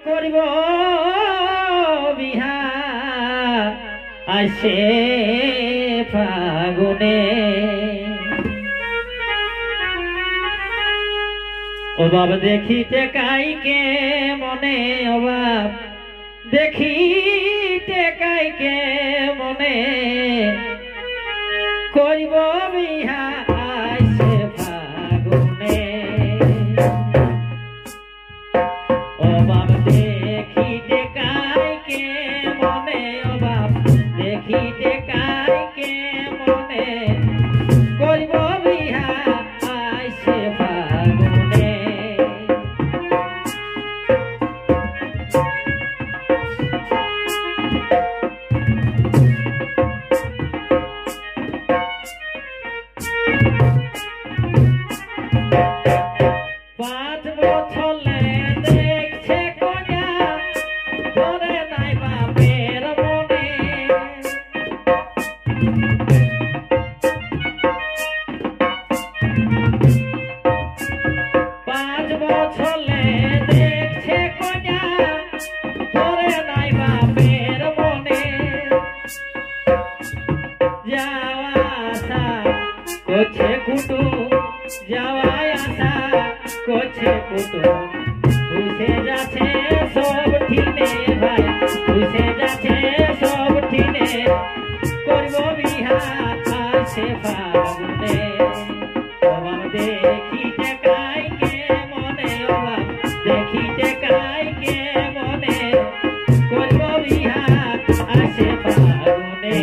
করিব বিহা আসে ফাগুনে অভাব দেখিতে কাইকে মনে অভাব দেখিতে কাইকে মনে করিব বিহা আসে ফাগুনে অভাব দেখিতে কাইকে মনে অভাব দেখিতে কাইকে মনে করিব বিহা আসে ফাগুনে কোছে কুটু যাওয়ায় আসা কোছে কুটু বুঝে যাচ্ছে সব ঠিনে ভাই বুঝে যাচ্ছে সব ঠিনে করব বিহা আসে ফাগুনে অভাব দেখিতে কাইকে মনে অভাব দেখিতে কাইকে মনে করব বিহা আসে ফাগুনে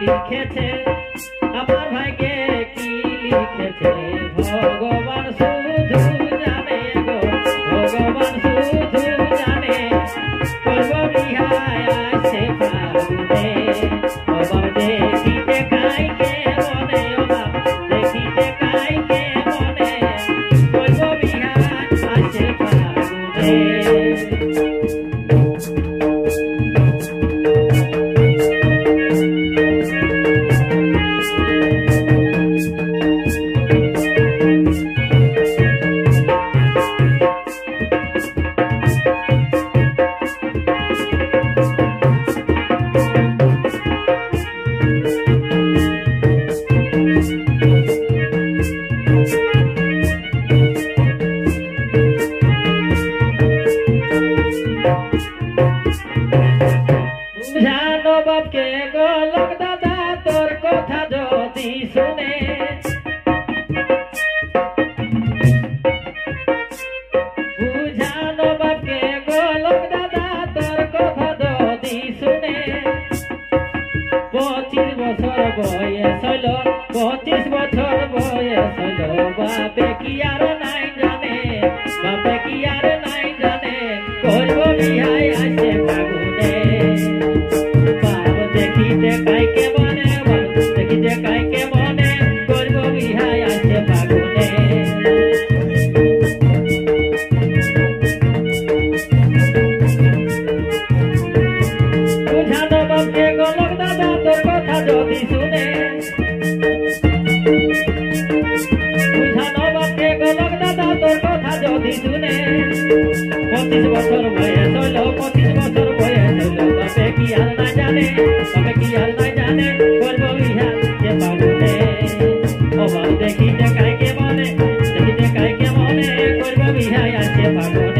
লিখেছে আমার ভাইকে কি লিখেছে ভগবান শুধু জানে গো ভগবান শুধু জানে করব বিহা আসে ফাগুনে অভাব দেখিতে কাইকে মনে অভাব দেখিতে কাইকে মনে করব বিহা আসে ফাগুনে বাপকে গোলক দাদা তোর কথা যদি শুনে বুঝানো বাপকে গোলক দাদা তোর কথা যদি শুনে 25 বছর বয়স হইল 25 বছর বয়স হইল বাপে কি আর নাই জানে বাপে কি আর নাই জানে করব বিহাই আসে ফাগুনে দেখিতে কাইকে মনে দেখিতে কাইকে মনে করব বিহা আসে ফাগুনে বুঝানো বাপকে গোলক দাদা তোর কথা যদি শুনে বুঝানো বাপকে গোলক দাদা তোর কথা যদি শুনে 25 বছর বয়স হইল 25 বছর বয়স হইল বাপে কি আর না জানে বাপে কি আর না জানে করব বিহা আসে ফাগুনে অভাব দেখিতে কাইকে মনে করব বিহা আসে ফাগুনে